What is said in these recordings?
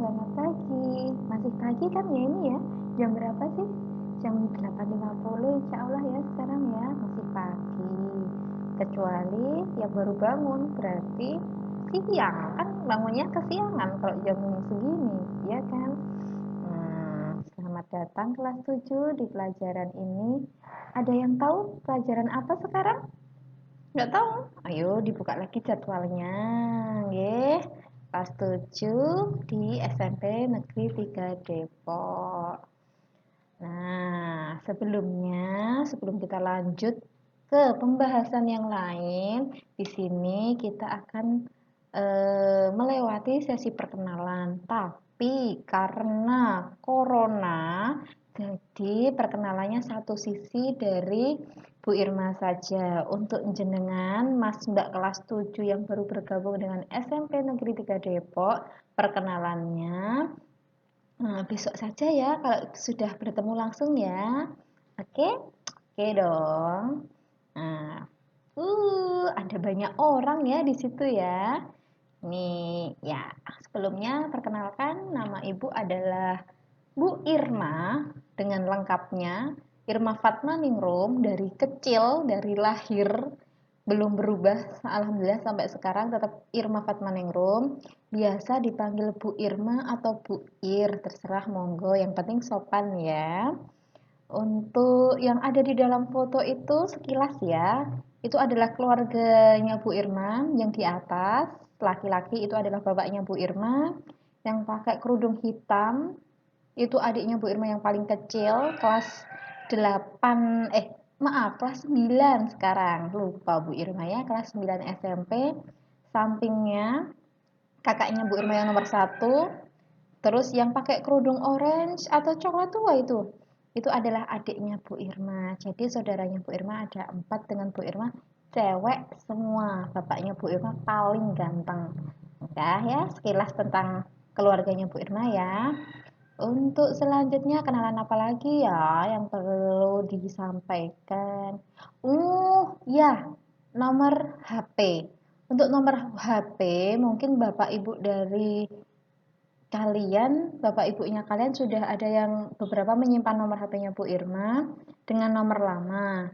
selamat pagi. Masih pagi kan ya ini ya? Jam berapa sih? Jam 8.50 insya Allah ya sekarang ya. Masih pagi. Kecuali yang baru bangun, berarti siang. Kan bangunnya kesiangan kalau jam segini, ya kan? Selamat datang kelas 7 di pelajaran ini. Ada yang tahu pelajaran apa sekarang? Nggak tahu? Ayo dibuka lagi jadwalnya, nggih. Kelas 7 di SMP Negeri 3 Depok. Nah, sebelum kita lanjut ke pembahasan yang lain, di sini kita akan melewati sesi perkenalan. Tapi karena corona, jadi perkenalannya satu sisi dari Bu Irma saja. Untuk jenengan Mas Mbak kelas 7 yang baru bergabung dengan SMP Negeri 3 Depok, perkenalannya besok saja ya kalau sudah bertemu langsung ya. Oke? Oke dong. Nah, ada banyak orang ya di situ ya. Nih, ya, sebelumnya perkenalkan nama Ibu adalah Bu Irma dengan lengkapnya Irma Fatma Ningrum. Dari kecil, dari lahir belum berubah, alhamdulillah sampai sekarang tetap Irma Fatma Ningrum. Biasa dipanggil Bu Irma atau Bu Ir, terserah monggo, yang penting sopan ya. Untuk yang ada di dalam foto itu sekilas ya, itu adalah keluarganya Bu Irma yang di atas, laki-laki itu adalah bapaknya Bu Irma, yang pakai kerudung hitam itu adiknya Bu Irma yang paling kecil, kelas 8, kelas 9 sekarang. Lupa Bu Irma ya, kelas 9 SMP. Sampingnya kakaknya Bu Irma yang nomor 1. Terus yang pakai kerudung orange atau coklat tua itu adalah adiknya Bu Irma. Jadi saudaranya Bu Irma ada 4 dengan Bu Irma, cewek semua. Bapaknya Bu Irma paling ganteng. Udah ya, sekilas tentang keluarganya Bu Irma ya. Untuk selanjutnya kenalan apa lagi ya yang perlu disampaikan? Ya, nomor HP. Untuk nomor HP, mungkin Bapak Ibu dari kalian, Bapak Ibunya kalian sudah ada yang beberapa menyimpan nomor HP-nya Bu Irma dengan nomor lama.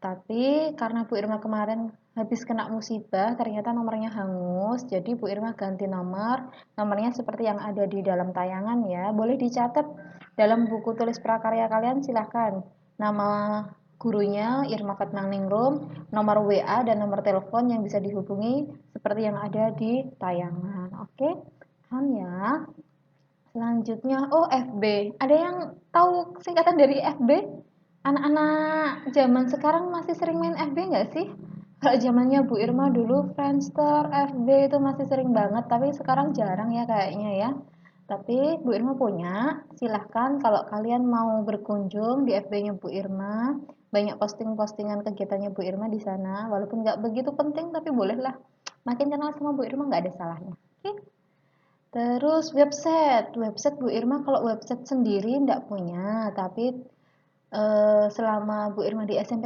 Tapi karena Bu Irma kemarin habis kena musibah, ternyata nomornya hangus. Jadi Bu Irma ganti nomor. Nomornya seperti yang ada di dalam tayangan ya. Boleh dicatat dalam buku tulis prakarya kalian, silahkan. Nama gurunya Irma Fatmaningrum, nomor WA dan nomor telepon yang bisa dihubungi seperti yang ada di tayangan. Oke, paham ya? Selanjutnya, FB. Ada yang tahu singkatan dari FB? Anak-anak zaman sekarang masih sering main FB nggak sih? Kalau zamannya Bu Irma dulu, Friendster, FB itu masih sering banget, tapi sekarang jarang ya kayaknya ya. Tapi Bu Irma punya, silahkan kalau kalian mau berkunjung di FB-nya Bu Irma, banyak posting-postingan kegiatannya Bu Irma di sana, walaupun nggak begitu penting, tapi bolehlah. Makin kenal sama Bu Irma nggak ada salahnya. Oke? Terus website Bu Irma kalau website sendiri enggak punya, tapi selama Bu Irma di SMP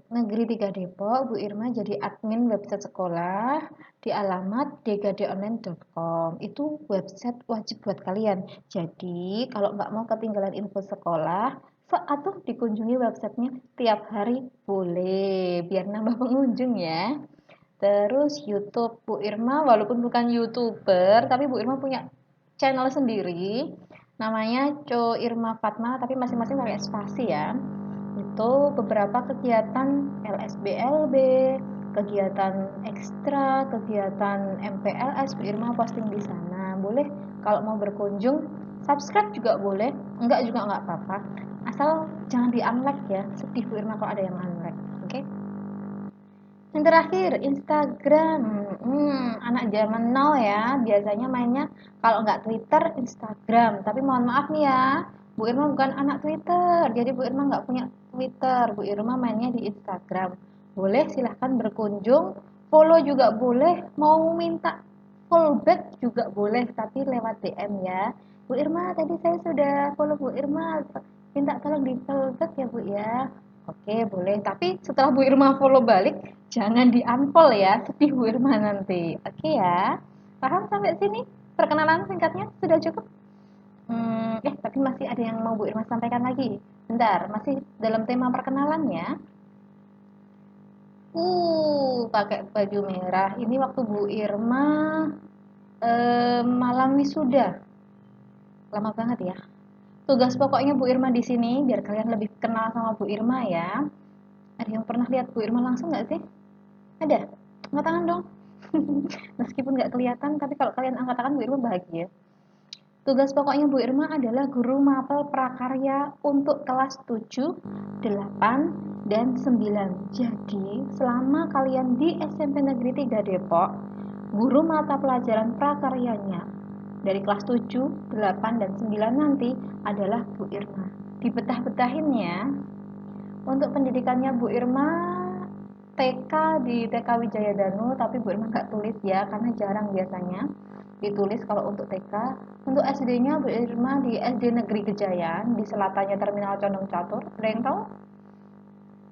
Negeri 3 Depok, Bu Irma jadi admin website sekolah di alamat dgadeonline.com. Itu website wajib buat kalian. Jadi kalau nggak mau ketinggalan info sekolah, atau dikunjungi websitenya tiap hari boleh, biar nambah pengunjung ya. Terus YouTube Bu Irma walaupun bukan YouTuber, tapi Bu Irma punya channel sendiri namanya Co Irma Fatma, tapi masing-masing pakai spasi ya. Itu beberapa kegiatan LSBLB, kegiatan ekstra, kegiatan MPLS Bu Irma posting di sana. Boleh kalau mau berkunjung, subscribe juga boleh, enggak juga enggak apa-apa. Asal jangan di-unlike ya, sedih Bu Irma kalau ada yang unlike. Oke? Yang terakhir, Instagram. Anak zaman now ya, biasanya mainnya kalau nggak Twitter, Instagram. Tapi mohon maaf nih ya, Bu Irma bukan anak Twitter. Jadi Bu Irma nggak punya Twitter. Bu Irma mainnya di Instagram. Boleh silahkan berkunjung, follow juga boleh, mau minta follow back juga boleh, tapi lewat DM ya. Bu Irma, tadi saya sudah follow Bu Irma, minta tolong di follow back ya Bu ya. Oke, boleh. Tapi setelah Bu Irma follow balik, jangan di-unfollow ya, sedih Bu Irma nanti. Oke ya. Paham sampai sini perkenalan singkatnya sudah cukup? Tapi masih ada yang mau Bu Irma sampaikan lagi. Bentar, masih dalam tema perkenalan ya. Pakai baju merah. Ini waktu Bu Irma malam wisuda. Lama banget ya. Tugas pokoknya Bu Irma di sini, biar kalian lebih kenal sama Bu Irma ya. Ada yang pernah lihat Bu Irma langsung nggak sih? Ada? Angkat tangan dong. Meskipun nggak kelihatan, tapi kalau kalian angkat tangan Bu Irma bahagia. Tugas pokoknya Bu Irma adalah guru mapel prakarya untuk kelas 7, 8, dan 9. Jadi, selama kalian di SMP Negeri 3 Depok, guru mata pelajaran prakaryanya dari kelas 7, 8, dan 9 nanti adalah Bu Irma. Dibetah-betahin ya. Untuk pendidikannya Bu Irma TK di TK Wijaya Danu, tapi Bu Irma nggak tulis ya, karena jarang biasanya ditulis kalau untuk TK. Untuk SD-nya Bu Irma di SD Negeri Gejayan, di selatannya Terminal Condong Catur. Ada yang tahu?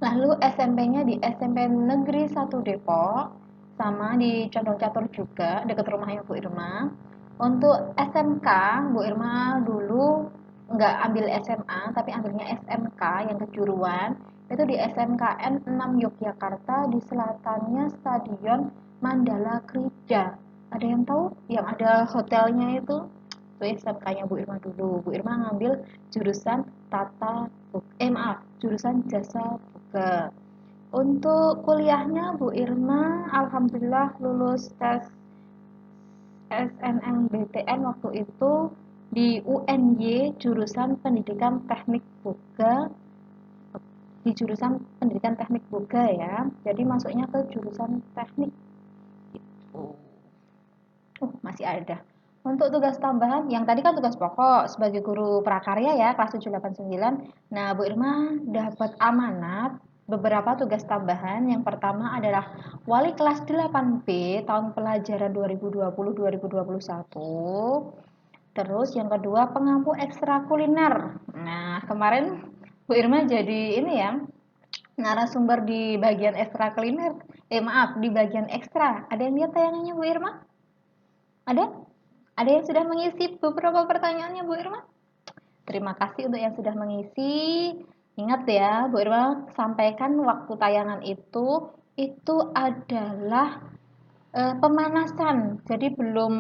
Lalu SMP-nya di SMP Negeri 1 Depok, sama di Condong Catur juga, dekat rumahnya Bu Irma. Untuk SMK, Bu Irma dulu nggak ambil SMA, tapi ambilnya SMK yang kejuruan. Itu di SMKN 6 Yogyakarta, di selatannya Stadion Mandala Krida. Ada yang tahu? Yang ada hotelnya itu? Itu SMK-nya Bu Irma dulu. Bu Irma ngambil jurusan jurusan jasa boga. Untuk kuliahnya Bu Irma alhamdulillah lulus tes SNMPTN waktu itu di UNY jurusan pendidikan teknik boga, di jurusan pendidikan teknik boga ya. Jadi masuknya ke jurusan teknik gitu. Masih ada. Untuk tugas tambahan, yang tadi kan tugas pokok sebagai guru prakarya ya, kelas 7, 8, 9. Nah, Bu Irma dapat amanat beberapa tugas tambahan. Yang pertama adalah wali kelas 8B tahun pelajaran 2020-2021. Terus yang kedua, pengampu ekstra kuliner. Nah, kemarin Bu Irma jadi ini ya, narasumber di bagian ekstra kuliner. Maaf, di bagian ekstra. Ada yang lihat tayangannya Bu Irma? Ada? Ada yang sudah mengisi beberapa pertanyaannya Bu Irma? Terima kasih untuk yang sudah mengisi. Ingat ya, Bu Irma sampaikan waktu tayangan itu adalah pemanasan. Jadi belum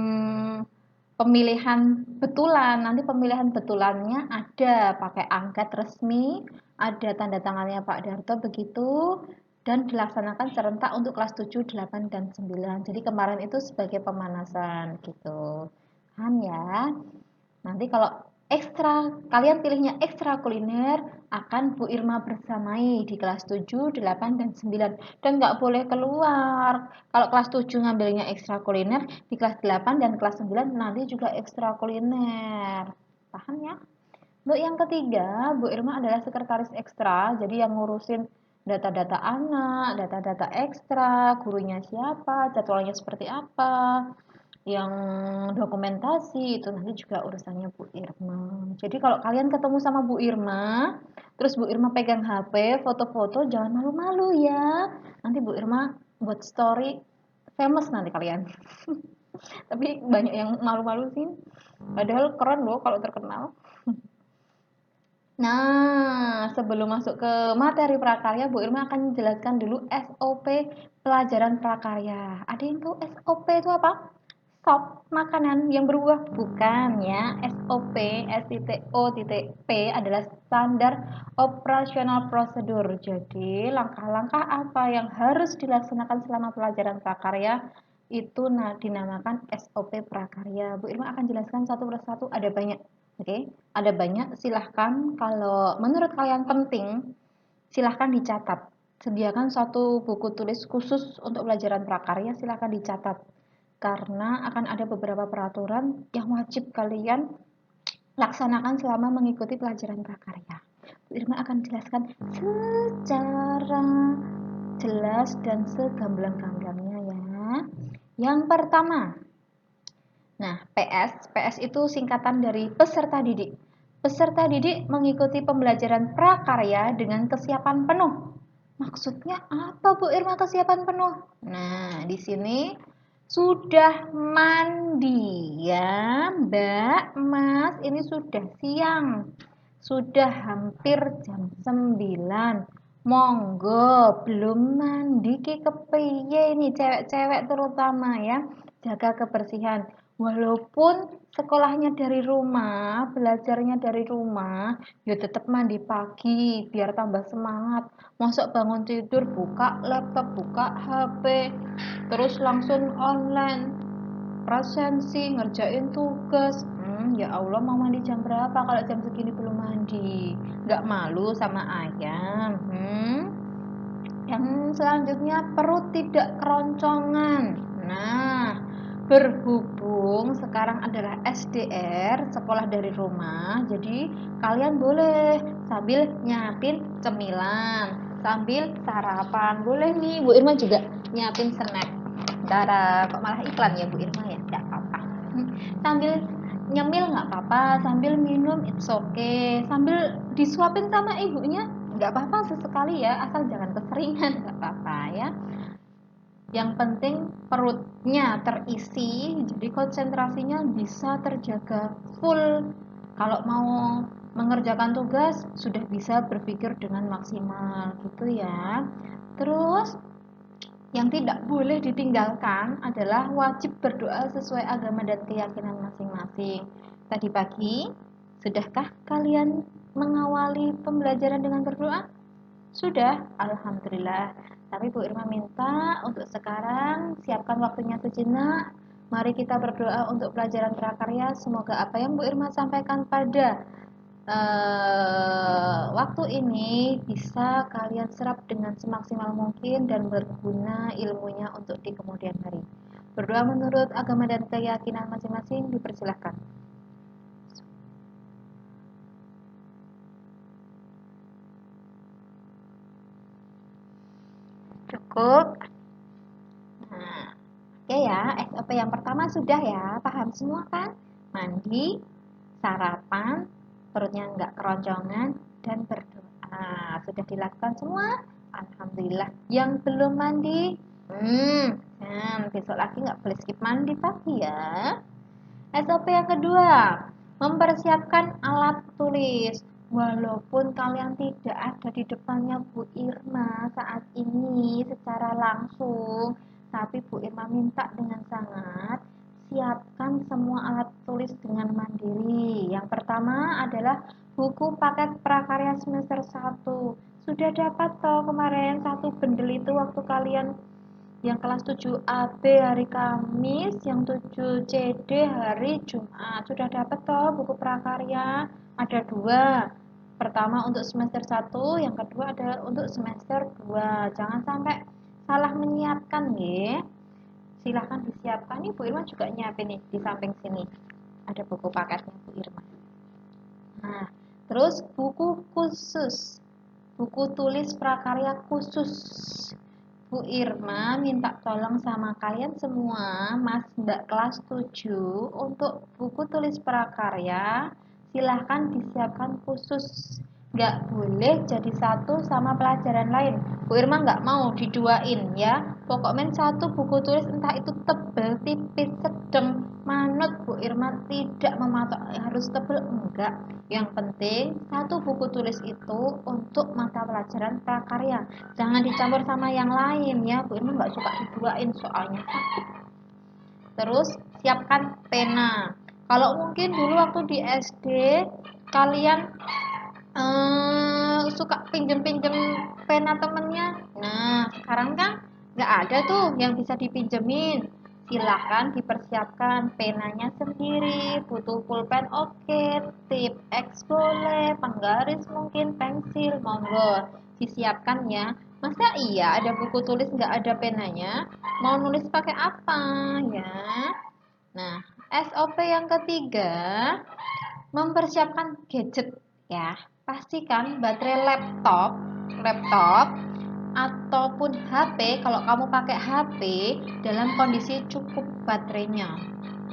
pemilihan betulan. Nanti pemilihan betulannya ada pakai angket resmi, ada tanda tangannya Pak Darto begitu, dan dilaksanakan serentak untuk kelas 7, 8, dan 9. Jadi kemarin itu sebagai pemanasan gitu. Paham ya? Nanti kalau ekstra, kalian pilihnya ekstra kuliner, akan Bu Irma bersamai di kelas 7, 8, dan 9. Dan nggak boleh keluar. Kalau kelas 7 ngambilnya ekstra kuliner, di kelas 8 dan kelas 9 nanti juga ekstra kuliner. Paham ya? Untuk yang ketiga, Bu Irma adalah sekretaris ekstra, jadi yang ngurusin data-data anak, data-data ekstra, gurunya siapa, jadwalnya seperti apa, yang dokumentasi itu nanti juga urusannya Bu Irma. Jadi kalau kalian ketemu sama Bu Irma, terus Bu Irma pegang HP, foto-foto, jangan malu-malu ya. Nanti Bu Irma buat story famous nanti kalian. Tapi banyak yang malu-malu sih. Padahal keren loh kalau terkenal. Nah, sebelum masuk ke materi prakarya, Bu Irma akan menjelaskan dulu SOP pelajaran prakarya. Ada yang tahu SOP itu apa? Sop, makanan yang berbuah, bukan ya. SOP, SITO.P adalah standar operasional prosedur. Jadi, langkah-langkah apa yang harus dilaksanakan selama pelajaran prakarya itu dinamakan SOP prakarya. Bu Irma akan jelaskan satu persatu, ada banyak. Oke, ada banyak. Silahkan kalau menurut kalian penting, silahkan dicatat. Sediakan satu buku tulis khusus untuk pelajaran prakarya, silahkan dicatat. Karena akan ada beberapa peraturan yang wajib kalian laksanakan selama mengikuti pelajaran prakarya. Bu Irma akan jelaskan secara jelas dan segamblang-gamblangnya ya. Yang pertama, nah, PS itu singkatan dari peserta didik. Peserta didik mengikuti pembelajaran prakarya dengan kesiapan penuh. Maksudnya apa Bu Irma kesiapan penuh? Nah, di sini Sudah mandi ya, Mbak, Mas, ini sudah siang. Sudah hampir jam 9. Monggo, belum mandi ki kepiye ini cewek-cewek terutama ya. Jaga kebersihan. Walaupun sekolahnya dari rumah, belajarnya dari rumah, ya tetap mandi pagi biar tambah semangat. Masuk bangun tidur, buka laptop, buka HP, terus langsung online presensi ngerjain tugas. Ya Allah, mau mandi jam berapa kalau jam segini belum mandi? Nggak malu sama ayam? Yang selanjutnya, perut tidak keroncongan. Nah, berhubung sekarang adalah SDR, sekolah dari rumah, jadi kalian boleh sambil nyiapin cemilan, sambil sarapan. Boleh nih, Bu Irma juga nyiapin snack. Bentar, kok malah iklan ya Bu Irma ya? Nggak apa-apa. Sambil nyemil nggak apa-apa, sambil minum it's okay, sambil disuapin sama ibunya nggak apa-apa sesekali ya, asal jangan keseringan, nggak apa-apa ya. Yang penting perutnya terisi, jadi konsentrasinya bisa terjaga full. Kalau mau mengerjakan tugas sudah bisa berpikir dengan maksimal gitu ya. Terus yang tidak boleh ditinggalkan adalah wajib berdoa sesuai agama dan keyakinan masing-masing. Tadi pagi, sudahkah kalian mengawali pembelajaran dengan berdoa? Sudah, alhamdulillah. Tapi Bu Irma minta untuk sekarang siapkan waktunya sejenak. Mari kita berdoa untuk pelajaran prakarya. Semoga apa yang Bu Irma sampaikan pada waktu ini bisa kalian serap dengan semaksimal mungkin dan berguna ilmunya untuk di kemudian hari. Berdoa menurut agama dan keyakinan masing-masing, dipersilahkan. Cukup. Nah, oke ya, SOP yang pertama sudah ya, paham semua kan? Mandi, sarapan, perutnya nggak keroncongan, dan berdoa. Sudah dilakukan semua? Alhamdulillah. Yang belum mandi, besok lagi nggak boleh skip mandi pagi ya. SOP yang kedua, mempersiapkan alat tulis. Walaupun kalian tidak ada di depannya Bu Irma saat ini secara langsung, tapi Bu Irma minta dengan sangat, siapkan semua alat tulis dengan mandiri. Yang pertama adalah buku paket prakarya semester 1. Sudah dapat toh kemarin satu bundle itu waktu kalian yang kelas 7 AB hari Kamis, yang 7 CD hari Jumat. Sudah dapat toh buku prakarya? Ada dua. Pertama untuk semester 1, yang kedua adalah untuk semester 2. Jangan sampai salah menyiapkan ya. Silahkan disiapkan. Nih Bu Irma juga nyiapin nih di samping sini. Ada buku paketnya Bu Irma. Nah, terus buku khusus. Buku tulis prakarya khusus. Bu Irma minta tolong sama kalian semua, Mas Mbak kelas 7, untuk buku tulis prakarya, silahkan disiapkan khusus. Nggak boleh jadi satu sama pelajaran lain. Bu Irma nggak mau diduain ya. Pokoknya satu buku tulis, entah itu tebal, tipis, sedang, manut. Bu Irma tidak mematok harus tebal, enggak. Yang penting satu buku tulis itu untuk mata pelajaran prakarya. Jangan dicampur sama yang lain ya. Bu Irma nggak suka diduain soalnya sakit. Terus siapkan pena. Kalau mungkin dulu waktu di SD kalian suka pinjem-pinjem pena temennya. Nah, sekarang kan nggak ada tuh yang bisa dipinjemin. Silahkan dipersiapkan penanya sendiri. Butuh pulpen oke, tip X boleh, penggaris mungkin, pensil, monggo disiapkan ya. Masa iya ada buku tulis nggak ada penanya? Mau nulis pakai apa ya? Nah, SOP yang ketiga, mempersiapkan gadget ya. Pastikan baterai laptop ataupun HP, kalau kamu pakai HP, dalam kondisi cukup baterainya.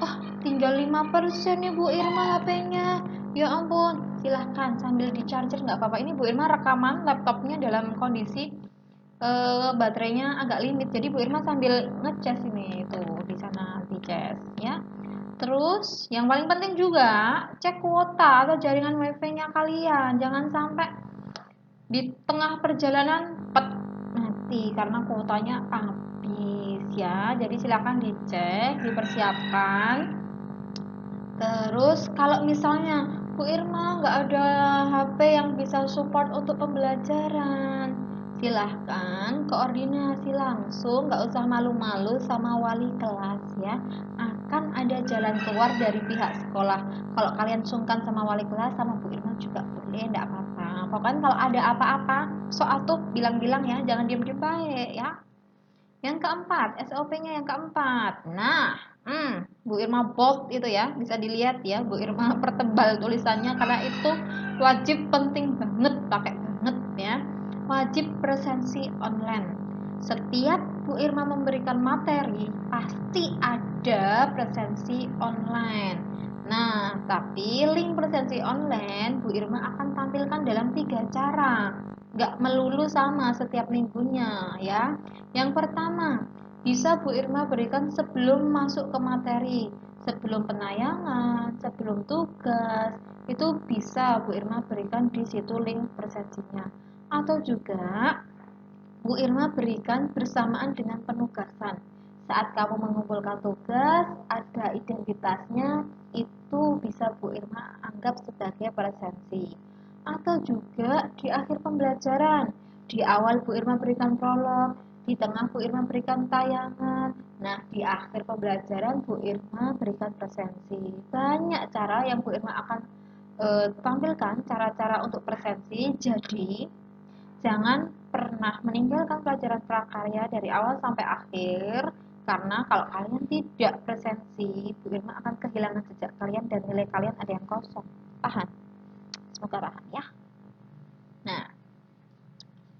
Oh, tinggal 5% nih Bu Irma HP-nya. Ya ampun, silahkan sambil di charger nggak apa-apa. Ini Bu Irma rekaman laptopnya dalam kondisi baterainya agak limit. Jadi Bu Irma sambil ngecas ini tuh di sana dicas ya. Terus yang paling penting juga cek kuota atau jaringan wifi-nya kalian. Jangan sampai di tengah perjalanan pet mati karena kuotanya habis ya. Jadi silakan dicek, dipersiapkan. Terus kalau misalnya Bu Irma nggak ada HP yang bisa support untuk pembelajaran, silahkan koordinasi langsung, nggak usah malu-malu sama wali kelas ya. Akan ada jalan keluar dari pihak sekolah. Kalau kalian sungkan sama wali kelas, sama Bu Irma juga boleh, nggak apa-apa. Pokoknya kalau ada apa-apa, soal tuh bilang-bilang ya, jangan diem-diem baik ya. Yang keempat, SOP-nya yang keempat. Nah, Bu Irma bold itu ya, bisa dilihat ya, Bu Irma pertebal tulisannya karena itu wajib, penting banget, pakai banget ya. Wajib presensi online. Setiap Bu Irma memberikan materi, pasti ada presensi online. Nah, tapi link presensi online Bu Irma akan tampilkan dalam 3 cara. Nggak melulu sama setiap minggunya ya. Yang pertama, bisa Bu Irma berikan sebelum masuk ke materi, sebelum penayangan, sebelum tugas, itu bisa Bu Irma berikan di situ link presensinya. Atau juga Bu Irma berikan bersamaan dengan penugasan. Saat kamu mengumpulkan tugas, ada identitasnya, itu bisa Bu Irma anggap sebagai presensi. Atau juga di akhir pembelajaran, di awal Bu Irma berikan prolog, di tengah Bu Irma berikan tayangan, nah di akhir pembelajaran Bu Irma berikan presensi. Banyak cara yang Bu Irma akan tampilkan, cara-cara untuk presensi. Jadi jangan pernah meninggalkan pelajaran prakarya dari awal sampai akhir, karena kalau kalian tidak presensi, Bu Irma akan kehilangan jejak kalian dan nilai kalian ada yang kosong. Paham? Semoga paham ya. Nah,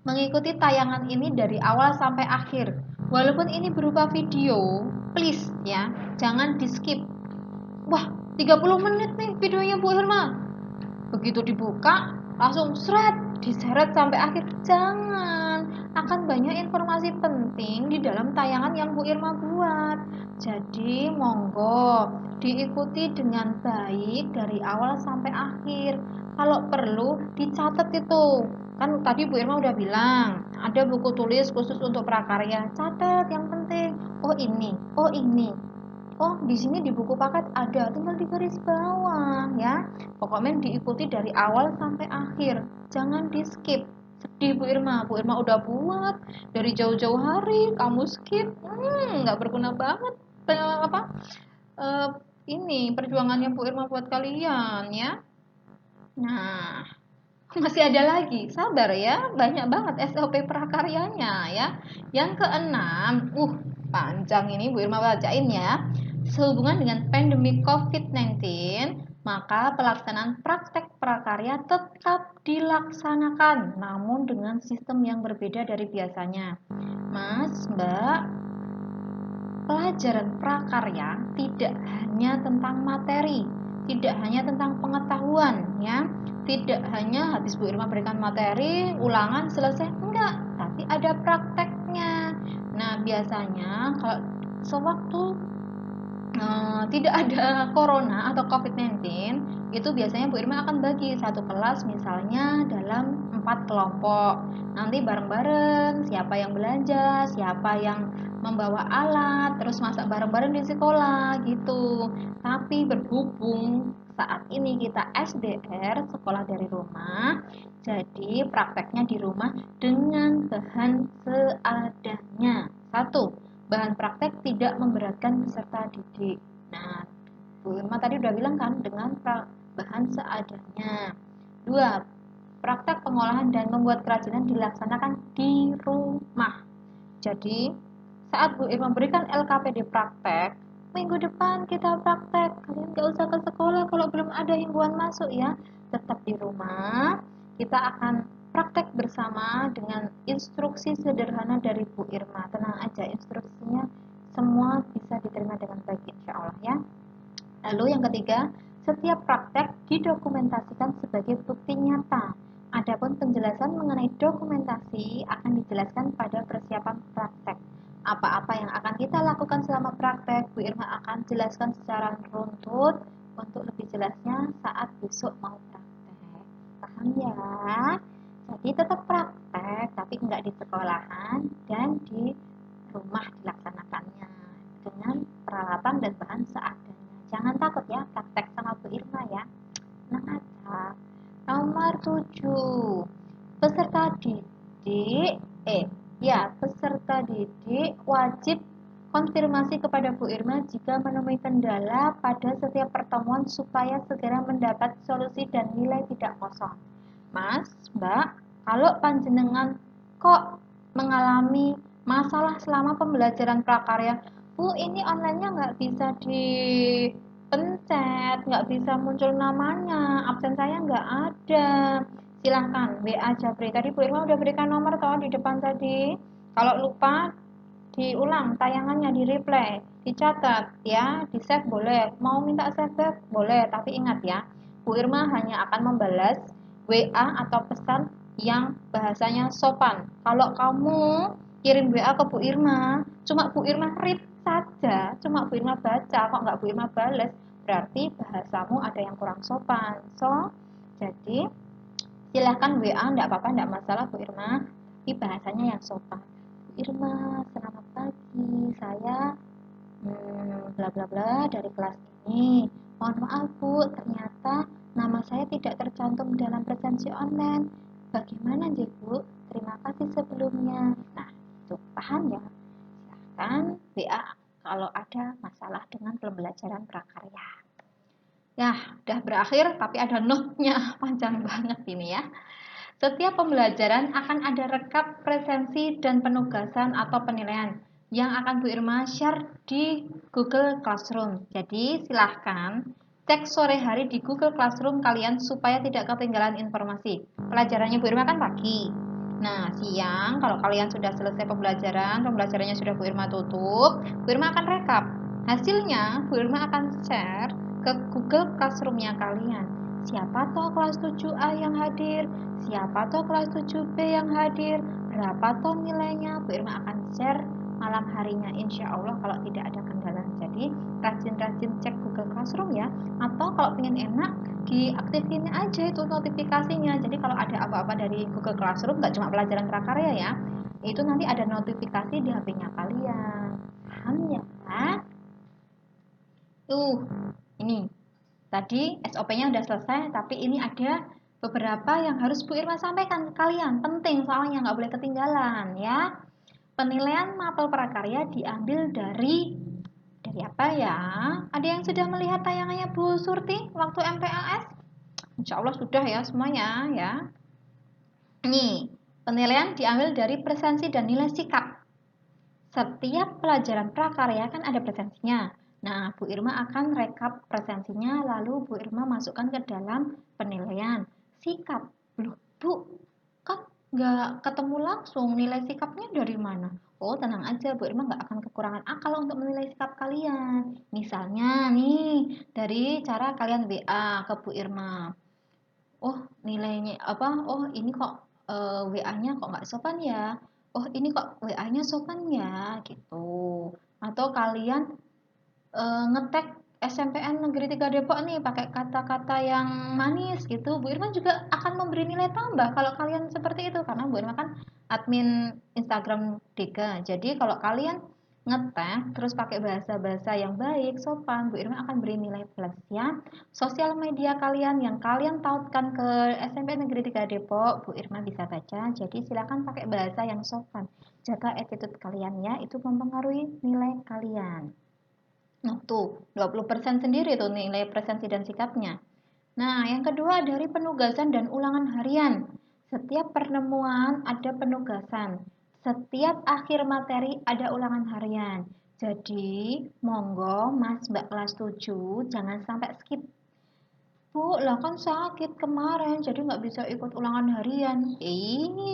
mengikuti tayangan ini dari awal sampai akhir. Walaupun ini berupa video, please ya, jangan di skip. Wah, 30 menit nih videonya Bu Irma. Begitu dibuka, langsung seret, diseret sampai akhir. Jangan, akan banyak informasi penting di dalam tayangan yang Bu Irma buat. Jadi, monggo diikuti dengan baik dari awal sampai akhir. Kalau perlu, dicatat itu. Kan tadi Bu Irma udah bilang, ada buku tulis khusus untuk prakarya. Catat yang penting. Oh ini, oh ini. Oh, di sini di buku paket ada, tinggal di garis bawah ya. Pokoknya diikuti dari awal sampai akhir. Jangan di skip. Sedih Bu Irma. Bu Irma udah buat dari jauh-jauh hari, kamu skip. Nggak berguna banget. Apa? eh, ini perjuangannya Bu Irma buat kalian ya. Nah, masih ada lagi, sabar ya, banyak banget SOP prakaryanya ya. Yang keenam, panjang ini Bu Irma bacain ya. Sehubungan dengan pandemi COVID-19, maka pelaksanaan praktek prakarya tetap dilaksanakan, namun dengan sistem yang berbeda dari biasanya. Mas, Mbak, pelajaran prakarya tidak hanya tentang materi, tidak hanya tentang pengetahuan ya. Tidak hanya habis Bu Irma berikan materi, ulangan selesai, enggak, tapi ada prakteknya. Nah, biasanya kalau sewaktu tidak ada corona atau COVID-19, itu biasanya Bu Irma akan bagi satu kelas misalnya dalam 4 kelompok. Nanti bareng-bareng, siapa yang belanja, siapa yang membawa alat, terus masak bareng-bareng di sekolah gitu. Tapi berhubung saat ini kita SDR, sekolah dari rumah, jadi prakteknya di rumah dengan bahan seadanya. Satu, bahan praktek tidak memberatkan peserta didik. Nah, Bu Irma tadi udah bilang kan, dengan bahan seadanya. Dua, praktek pengolahan dan membuat kerajinan dilaksanakan di rumah. Jadi, saat Bu Irma memberikan LKPD praktek, minggu depan kita praktek. Kalian gak usah ke sekolah kalau belum ada himbauan masuk ya. Tetap di rumah, kita akan praktek bersama dengan instruksi sederhana dari Bu Irma. Tenang aja, instruksinya semua bisa diterima dengan baik insya Allah ya. Lalu yang ketiga, setiap praktek didokumentasikan sebagai bukti nyata. Adapun penjelasan mengenai dokumentasi akan dijelaskan pada persiapan praktek. Apa-apa yang akan kita lakukan selama praktek, Bu Irma akan jelaskan secara runtut untuk lebih jelasnya saat besok mau praktek. Paham ya? Jadi tetap praktek, tapi enggak di sekolahan dan di rumah dilaksanakannya dengan peralatan dan bahan seadanya. Jangan takut ya praktek sama Bu Irma ya. Tenang aja. Nomor 7. Peserta didik peserta didik wajib konfirmasi kepada Bu Irma jika menemui kendala pada setiap pertemuan supaya segera mendapat solusi dan nilai tidak kosong. Mas, Mbak, kalau panjenengan kok mengalami masalah selama pembelajaran prakarya, Bu, ini online-nya nggak bisa dipencet, nggak bisa muncul namanya, absen saya nggak ada. Silahkan WA Jabri. Tadi Bu Irma udah berikan nomor toh di depan tadi. Kalau lupa, diulang tayangannya, di replay, dicatat ya, di save boleh, mau minta save back boleh, tapi ingat ya, Bu Irma hanya akan membalas WA atau pesan yang bahasanya sopan. Kalau kamu kirim WA ke Bu Irma, cuma Bu Irma read saja, cuma Bu Irma baca, kok nggak Bu Irma balas, berarti bahasamu ada yang kurang sopan. Jadi silahkan WA, enggak apa-apa, enggak masalah Bu Irma, tapi bahasanya yang sopan. Bu Irma, selamat pagi, saya bla bla bla dari kelas ini. Mohon maaf Bu, ternyata nama saya tidak tercantum dalam presensi online. Bagaimana ya Bu? Terima kasih sebelumnya. Nah, itu paham ya? Silahkan WA kalau ada masalah dengan pembelajaran prakarya. Ya, udah berakhir, tapi ada note-nya panjang banget ini ya. Setiap pembelajaran akan ada rekap presensi dan penugasan atau penilaian yang akan Bu Irma share di Google Classroom. Jadi silahkan cek sore hari di Google Classroom kalian supaya tidak ketinggalan informasi. Pelajarannya Bu Irma kan pagi. Nah, siang kalau kalian sudah selesai pembelajarannya sudah Bu Irma tutup, Bu Irma akan rekap. Hasilnya Bu Irma akan share ke Google Classroom-nya kalian. Siapa toh kelas 7A yang hadir? Siapa toh kelas 7B yang hadir? Berapa toh nilainya? Bu Irma akan share malam harinya insya Allah kalau tidak ada kendala. Jadi rajin-rajin cek Google Classroom ya. Atau kalau pengen enak diaktifin aja itu notifikasinya. Jadi kalau ada apa-apa dari Google Classroom, nggak cuma pelajaran prakarya ya, itu nanti ada notifikasi di HP-nya kalian. Paham ya? Ini tadi SOP-nya udah selesai, tapi ini ada beberapa yang harus Bu Irma sampaikan ke kalian. Penting soalnya nggak boleh ketinggalan ya. Penilaian mapel prakarya diambil dari apa ya? Ada yang sudah melihat tayangannya Bu Surti waktu MPLS? Insya Allah sudah ya semuanya ya. Nih, penilaian diambil dari presensi dan nilai sikap. Setiap pelajaran prakarya kan ada presensinya. Nah, Bu Irma akan rekap presensinya, lalu Bu Irma masukkan ke dalam penilaian. Sikap. Loh, Bu, kan nggak ketemu langsung nilai sikapnya dari mana? Oh, tenang aja, Bu Irma nggak akan kekurangan akal untuk menilai sikap kalian. Misalnya nih, dari cara kalian WA ke Bu Irma. Oh, nilainya apa? Oh, ini kok WA-nya kok nggak sopan ya? Oh, ini kok WA-nya sopan ya? Gitu. Atau kalian ngetek SMPN Negeri 3 Depok nih pakai kata-kata yang manis gitu. Bu Irma juga akan memberi nilai tambah kalau kalian seperti itu karena Bu Irma kan admin Instagram Dega. Jadi kalau kalian ngetek terus pakai bahasa-bahasa yang baik, sopan, Bu Irma akan beri nilai plus ya. Sosial media kalian yang kalian tautkan ke SMP Negeri 3 Depok, Bu Irma bisa baca. Jadi silakan pakai bahasa yang sopan. Jaga attitude kalian ya, itu mempengaruhi nilai kalian. Nah, tuh 20% sendiri tuh nilai presensi dan sikapnya. Nah, yang kedua dari penugasan dan ulangan harian. Setiap pertemuan ada penugasan. Setiap akhir materi ada ulangan harian. Jadi, monggo Mas Mbak kelas 7 jangan sampai skip. Bu, lah kan sakit kemarin, jadi nggak bisa ikut ulangan harian.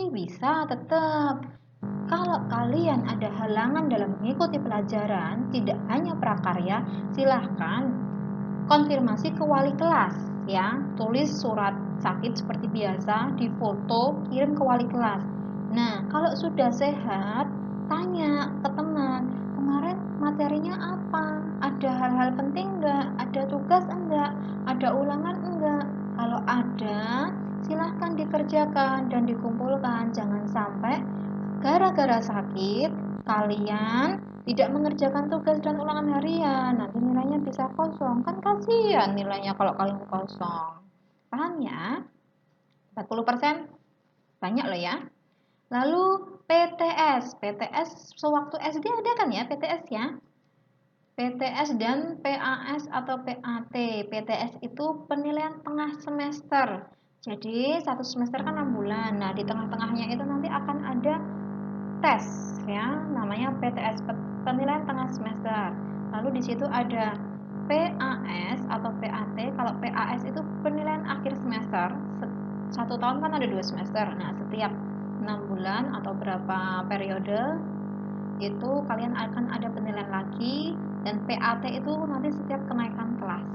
Bisa tetap. Kalau kalian ada halangan dalam mengikuti pelajaran, tidak hanya prakarya, silahkan konfirmasi ke wali kelas ya. Tulis surat sakit seperti biasa, difoto, kirim ke wali kelas. Nah, kalau sudah sehat, tanya ke teman, kemarin materinya apa? Ada hal-hal penting enggak? Ada tugas enggak? Ada ulangan enggak? Kalau ada, silahkan dikerjakan dan dikumpulkan. Jangan sampai gara-gara sakit, kalian tidak mengerjakan tugas dan ulangan harian. Nanti nilainya bisa kosong. Kan kasihan nilainya kalau kalian kosong. Paham ya? 40% banyak loh ya. Lalu PTS. PTS sewaktu SD ada kan ya PTS ya? PTS dan PAS atau PAT. PTS itu penilaian tengah semester. Jadi satu semester kan 6 bulan. Nah, di tengah-tengahnya itu nanti akan ada tes ya, namanya PTS, penilaian tengah semester. Lalu di situ ada PAS atau PAT. Kalau PAS itu penilaian akhir semester. Satu tahun kan ada 2 semester. Nah, setiap 6 bulan atau berapa periode itu kalian akan ada penilaian lagi, dan PAT itu nanti setiap kenaikan kelas.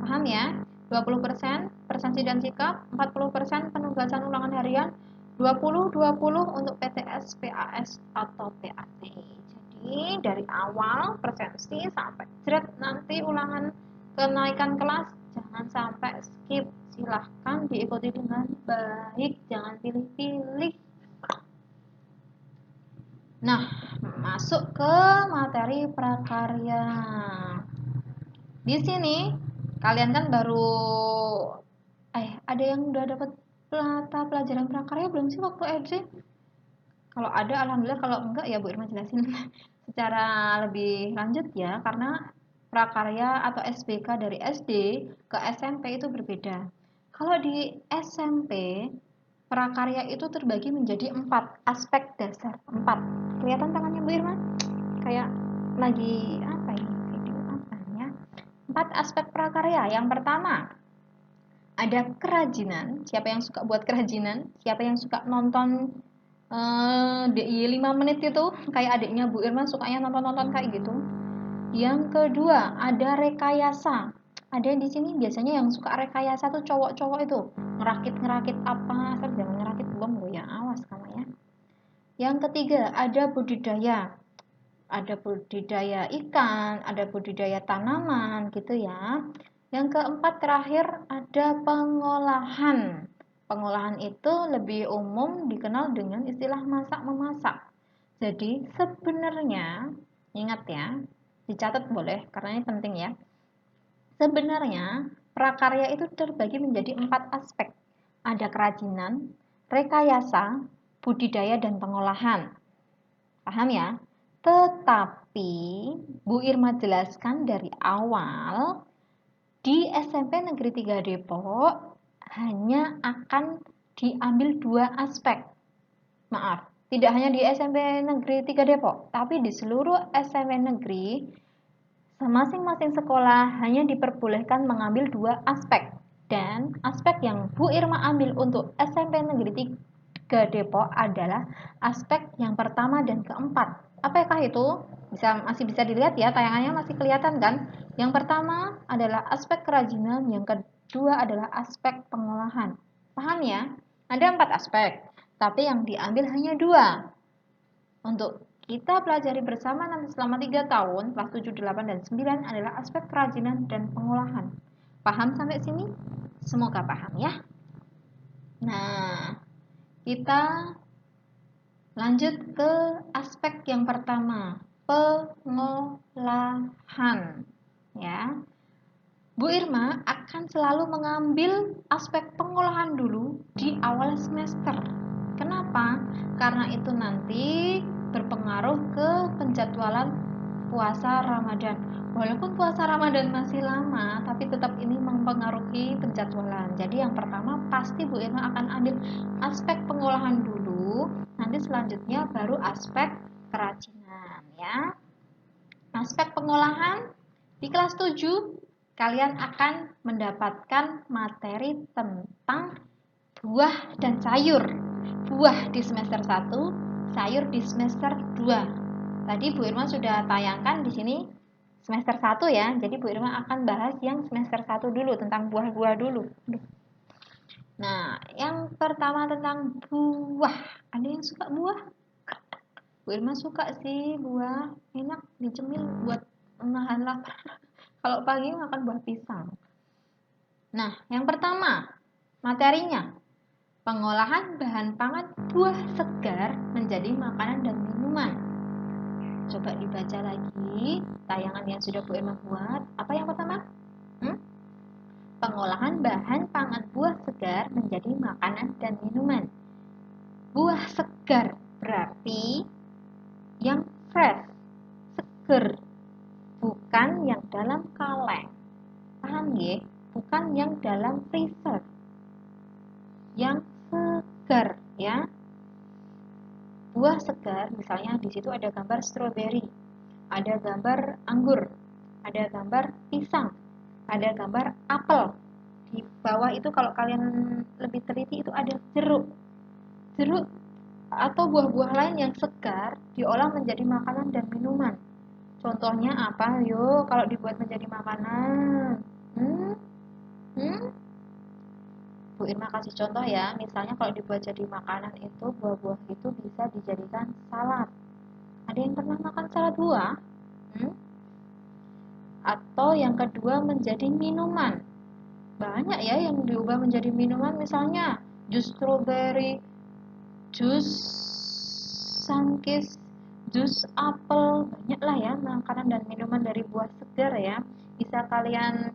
Paham ya? 20% presensi dan sikap, 40% penugasan ulangan harian, 20-20 untuk PTS, PAS atau PAT. Jadi dari awal presensi sampai jret nanti ulangan kenaikan kelas, jangan sampai skip. Silahkan diikuti dengan baik, jangan pilih-pilih. Nah, masuk ke materi prakarya. Di sini kalian kan baru ada yang udah dapat mata pelajaran prakarya belum sih waktu SD? Kalau ada alhamdulillah, kalau enggak ya Bu Irma jelasin secara lebih lanjut ya, karena prakarya atau SBK dari SD ke SMP itu berbeda. Kalau di SMP prakarya itu terbagi menjadi 4 aspek dasar. 4. Kelihatan tangannya Bu Irma? Kayak lagi apa ini? Video apa ya? 4 aspek prakarya. Yang pertama, ada kerajinan. Siapa yang suka buat kerajinan? Siapa yang suka nonton DIY 5 menit itu? Kayak adiknya Bu Irma sukanya nonton-nonton kayak gitu. Yang kedua, ada rekayasa. Ada di sini biasanya yang suka rekayasa tuh cowok-cowok itu. Ngerakit-ngerakit apa? Asal jangan ngerakit bom lo ya, awas kamu ya. Yang ketiga, ada budidaya. Ada budidaya ikan, ada budidaya tanaman gitu ya. Yang keempat terakhir ada pengolahan. Pengolahan itu lebih umum dikenal dengan istilah masak-memasak. Jadi sebenarnya, ingat ya, dicatat boleh karena ini penting ya. Sebenarnya prakarya itu terbagi menjadi 4 aspek. Ada kerajinan, rekayasa, budidaya, dan pengolahan. Paham ya? Tetapi Bu Irma jelaskan dari awal, di SMP Negeri 3 Depok hanya akan diambil 2 aspek. Maaf, tidak hanya di SMP Negeri 3 Depok, tapi di seluruh SMP negeri masing-masing sekolah hanya diperbolehkan mengambil 2 aspek. Dan aspek yang Bu Irma ambil untuk SMP Negeri 3 Depok adalah aspek yang pertama dan keempat. Apakah itu? Masih bisa dilihat ya, tayangannya masih kelihatan kan? Yang pertama adalah aspek kerajinan, yang kedua adalah aspek pengolahan. Paham ya? Ada 4 aspek, tapi yang diambil hanya 2. Untuk kita pelajari bersama nanti selama 3 tahun, kelas 7, 8, dan 9 adalah aspek kerajinan dan pengolahan. Paham sampai sini? Semoga paham ya. Nah, kita lanjut ke aspek yang pertama, pengolahan. Ya, Bu Irma akan selalu mengambil aspek pengolahan dulu di awal semester. Kenapa? Karena itu nanti berpengaruh ke penjadwalan puasa Ramadan. Walaupun puasa Ramadan masih lama, tapi tetap ini mempengaruhi penjadwalan. Jadi yang pertama pasti Bu Irma akan ambil aspek pengolahan dulu, nanti selanjutnya baru aspek kerajinan ya. Aspek pengolahan di kelas 7 kalian akan mendapatkan materi tentang buah dan sayur. Buah di semester 1, sayur di semester 2. Tadi Bu Irma sudah tayangkan di sini semester 1 ya. Jadi Bu Irma akan bahas yang semester 1 dulu, tentang buah-buah dulu. Nah, yang pertama tentang buah. Ada yang suka buah? Bu Irma suka sih buah. Enak dicemil buat menahan lapar. Kalau pagi makan buah pisang. Nah, yang pertama, materinya. Pengolahan bahan pangan buah segar menjadi makanan dan minuman. Coba dibaca lagi tayangan yang sudah Bu Irma buat. Apa yang pertama? Hmm? Pengolahan bahan pangan buah segar menjadi makanan dan minuman. Buah segar berarti yang fresh, seger, bukan yang dalam kaleng. Paham ya? Bukan yang dalam freezer. Yang segar ya. Buah segar, misalnya di situ ada gambar stroberi, ada gambar anggur, ada gambar pisang, ada gambar apel. Di bawah itu kalau kalian lebih teliti itu ada jeruk. Jeruk atau buah-buah lain yang segar diolah menjadi makanan dan minuman. Contohnya apa? Yo, kalau dibuat menjadi makanan. Hmm? Hmm? Bu Irma kasih contoh ya, misalnya kalau dibuat jadi makanan itu, buah-buah itu bisa dijadikan salad. Ada yang pernah makan salad buah? Hmm? Atau yang kedua menjadi minuman. Banyak ya yang diubah menjadi minuman, misalnya jus strawberry, jus sangkis, jus apel, banyak lah ya makanan dan minuman dari buah segar ya. Bisa kalian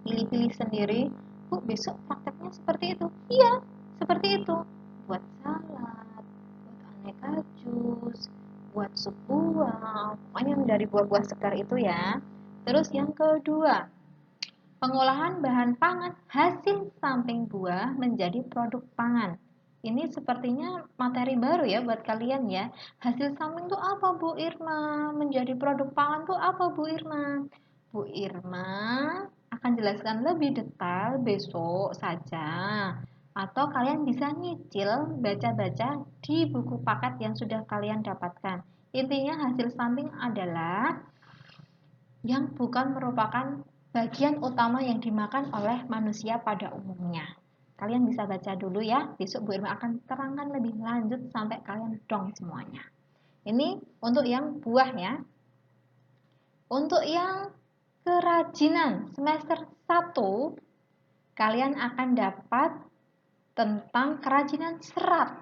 pilih-pilih sendiri. Bu, besok prakteknya seperti itu. Iya, seperti itu. Buat salad, buat aneka jus, buat sup buah, pokoknya yang dari buah-buah segar itu ya. Terus yang kedua, pengolahan bahan pangan hasil samping buah menjadi produk pangan. Ini sepertinya materi baru ya buat kalian ya. Hasil samping itu apa Bu Irma? Menjadi produk pangan itu apa Bu Irma? Bu Irma akan jelaskan lebih detail besok saja. Atau kalian bisa nyicil baca-baca di buku paket yang sudah kalian dapatkan. Intinya hasil samping adalah yang bukan merupakan bagian utama yang dimakan oleh manusia pada umumnya. Kalian bisa baca dulu ya, besok Bu Irma akan terangkan lebih lanjut sampai kalian dong semuanya. Ini untuk yang buah ya. Untuk yang kerajinan semester 1, kalian akan dapat tentang kerajinan serat.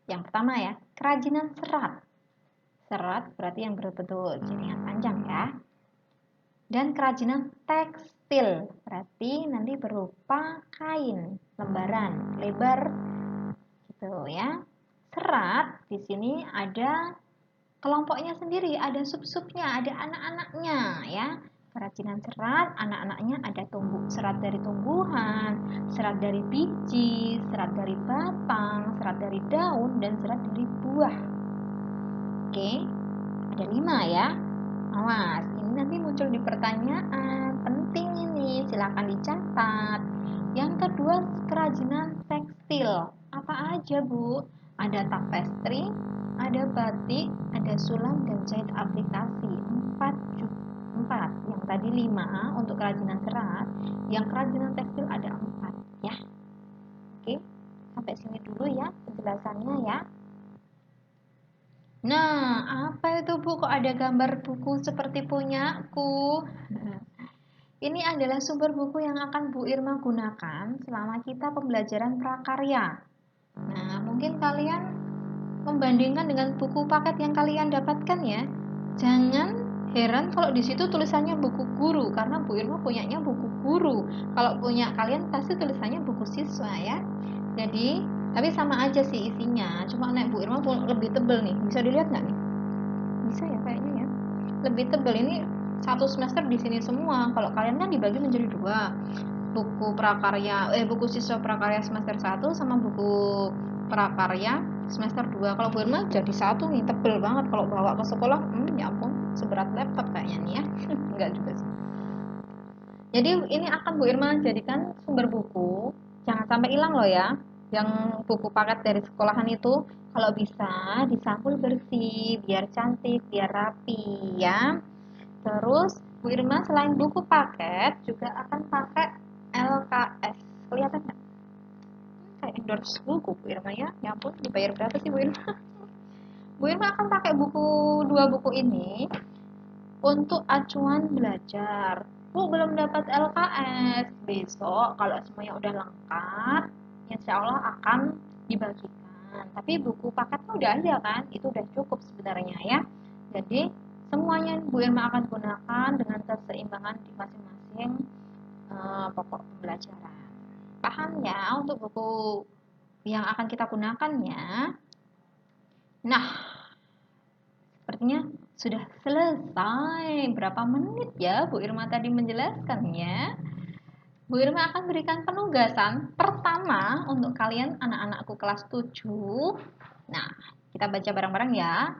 Yang pertama ya, kerajinan serat. Serat berarti yang berbentuk jaringan panjang ya. Dan kerajinan tekstil berarti nanti berupa kain, lembaran, lebar gitu ya. Serat di sini ada kelompoknya sendiri, ada sub-subnya, ada anak-anaknya ya. Kerajinan serat, anak-anaknya ada serat dari tumbuhan, serat dari biji, serat dari batang, serat dari daun, dan serat dari buah. Oke, ada 5 ya. Awas, ini nanti muncul di pertanyaan, penting ini, silakan dicatat. Yang kedua, kerajinan tekstil. Apa aja, Bu? Ada tapestry, ada batik, ada sulam, dan jahit aplikasi. 4. Yang tadi 5 untuk kerajinan serat, yang kerajinan tekstil ada 4 ya. Oke, sampai sini dulu ya penjelasannya ya. Nah, apa itu Bu? Kok ada gambar buku seperti punyaku? Ini adalah sumber buku yang akan Bu Irma gunakan selama kita pembelajaran prakarya. Nah, mungkin kalian membandingkan dengan buku paket yang kalian dapatkan ya. Jangan heran kalau di situ tulisannya buku guru, karena Bu Irma punyanya buku guru. Kalau punya kalian pasti tulisannya buku siswa ya. Jadi, tapi sama aja sih isinya. Cuma naik Bu Irma lebih tebel nih. Bisa dilihat nggak nih? Bisa ya kayaknya ya. Lebih tebel ini satu semester di sini semua. Kalau kalian kan dibagi menjadi 2. Buku siswa prakarya semester 1 sama buku prakarya semester 2. Kalau Bu Irma jadi satu nih, tebel banget kalau bawa ke sekolah. Ya ampun, seberat laptop kayaknya nih ya. Enggak juga sih. Jadi ini akan Bu Irma jadikan sumber buku. Jangan sampai hilang loh ya. Yang buku paket dari sekolahan itu kalau bisa disampul bersih, biar cantik, biar rapi ya. Terus Bu Irma selain buku paket juga akan pakai LKS. Kelihatan nggak? endorse buku Bu Irma ya. Ya ampun, dibayar berapa sih Bu Irma? Bu Irma akan pakai dua buku ini untuk acuan belajar. Bu belum dapat LKS, besok kalau semuanya udah lengkap, insya Allah akan dibagikan. Tapi buku paketnya udah ada kan, itu udah cukup sebenarnya ya. Jadi semuanya Bu Irma akan gunakan dengan keseimbangan di masing-masing pokok pembelajaran. Paham ya untuk buku yang akan kita gunakannya? Nah, sepertinya sudah selesai. Berapa menit ya Bu Irma tadi menjelaskannya? Bu Irma akan berikan penugasan pertama untuk kalian anak-anakku kelas 7. Nah, kita baca bareng-bareng ya.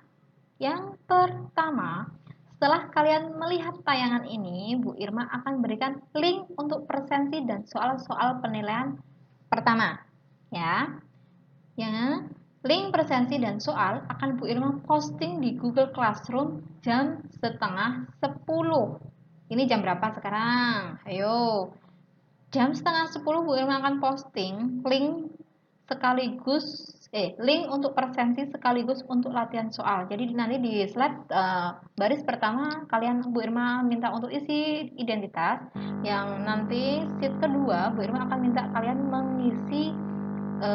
Yang pertama, setelah kalian melihat tayangan ini, Bu Irma akan berikan link untuk presensi dan soal-soal penilaian pertama. Ya, yang link presensi dan soal akan Bu Irma posting di Google Classroom jam setengah 10. Ini jam berapa sekarang? Ayo. Jam setengah 10 Bu Irma akan posting link link untuk presensi sekaligus untuk latihan soal. Jadi nanti di slide baris pertama kalian Bu Irma minta untuk isi identitas. Yang nanti sheet kedua Bu Irma akan minta kalian mengisi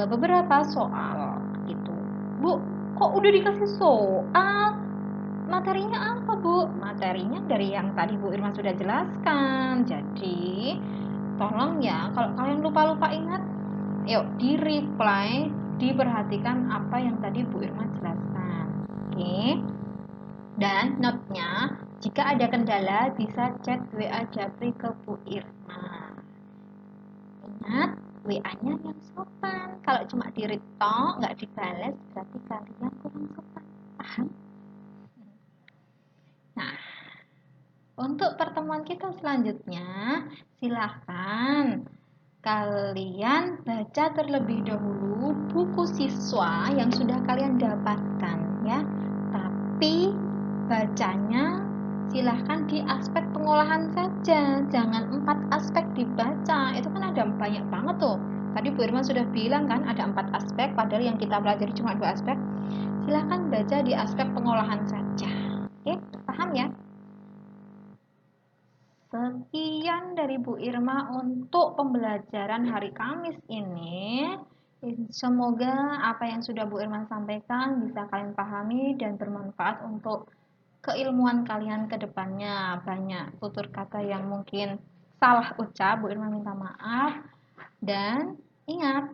beberapa soal gitu. Bu, kok udah dikasih soal? Materinya apa Bu? Materinya dari yang tadi Bu Irma sudah jelaskan. Jadi tolong ya kalau kalian lupa-lupa ingat, yuk di reply, diperhatikan apa yang tadi Bu Irma jelaskan. Oke. Dan note-nya, jika ada kendala bisa chat WA Japri ke Bu Irma. Ingat, WA-nya yang sopan. Kalau cuma di-read tok, nggak dibalas, berarti kalian kurang sopan. Paham? Nah, untuk pertemuan kita selanjutnya, silahkan kalian baca terlebih dahulu buku siswa yang sudah kalian dapatkan ya. Tapi bacanya silahkan di aspek pengolahan saja, jangan 4 aspek dibaca, itu kan ada banyak banget tuh. Tadi Bu Irma sudah bilang kan ada 4 aspek, padahal yang kita pelajari cuma 2 aspek. Silahkan baca di aspek pengolahan saja. Oke, paham ya? Sekian dari Bu Irma untuk pembelajaran hari Kamis ini. Semoga apa yang sudah Bu Irma sampaikan bisa kalian pahami dan bermanfaat untuk keilmuan kalian ke depannya. Banyak tutur kata yang mungkin salah ucap, Bu Irma minta maaf. Dan ingat,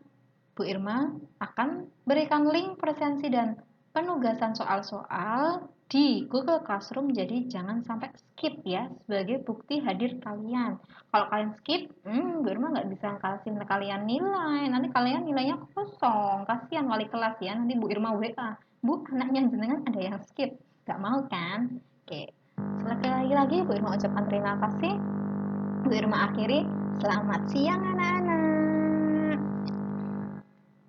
Bu Irma akan berikan link presensi dan penugasan soal-soal di Google Classroom, jadi jangan sampai skip ya, sebagai bukti hadir kalian. Kalau kalian skip, Bu Irma nggak bisa kasih kalian nilai, nanti kalian nilainya kosong, kasihan wali kelas ya, nanti Bu Irma WA, Bu anaknya jenengan ada yang skip, nggak mau kan? Oke, sekali lagi Bu Irma ucapkan terima kasih. Bu Irma akhiri, selamat siang anak-anak.